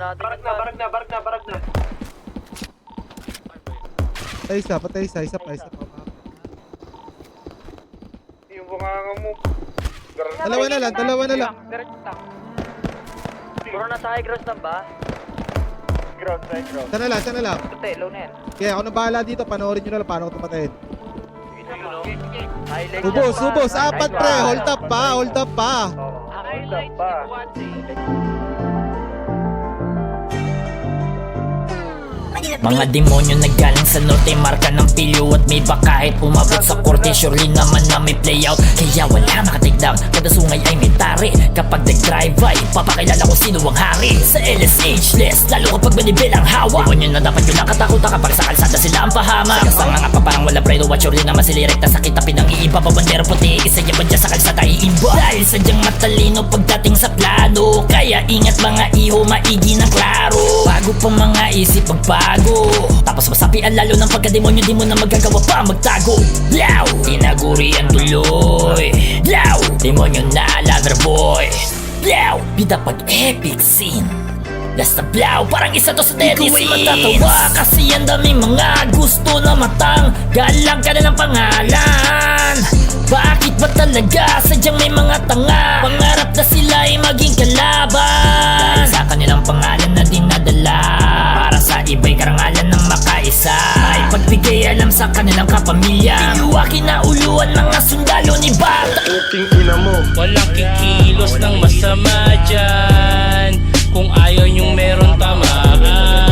natin. Barag na. Patay isa pa. Yung bunganga mo. Dalawa na lang. Puro nasa high ground lang ba? Ground. Sana lang. Puti, low na yan. Kaya ako nang bahala dito, panoorin nyo na lang paano ko tumatayin. Highlight Ubos, apat pre, hold up pa. Hold up pa. Mga demonyo naggaling sa norte, marka ng pilyo at may ba kahit umabot sa korte. Surely naman na may playout, kaya wala maka-take down. Kada sungay ay may tari, kapag nag-drive ay papakilala ko sino ang hari. Sa LSH list, lalo kapag manibilang hawa. Demonyo na dapat yun ang katakutan kapag sa kalsada sila ang pahama. Sa mga pa parang wala predo at surely naman sila rekta sa kitapin ang iiba. Babandera puti, isa niya ba dyan sa kalsada iimba. Dahil sadyang matalino pagdating sa plano, kaya ingat mga iho, maigi ng klaro. Bago pa mga isip magbago, tapos masapian lalo ng pagkademonyo, di mo na magagawa pa magtago. Blow! Tinaguri ang tuloy. Blow! Demonyo na lover boy. Blow! Bida pag epic scene. Last na blow, parang isa to sa deadly scene. Ikaw ay matatawa kasi ang daming mga gusto na matanggal lang ka na ng pangalan. Bakit ba talaga sadyang may mga tanga? Pangarap na sila ay maging kalaban, dahil sa kanilang pangalan na dinadala. Para sa iba'y karangalan ng makaisa, ay pagbigay alam sa kanilang kapamilya. Pinuha kinauluan mga sundalo ni Bata. Puking ina mo. Walang kikilos ng masama dyan, kung ayaw nyong meron tama.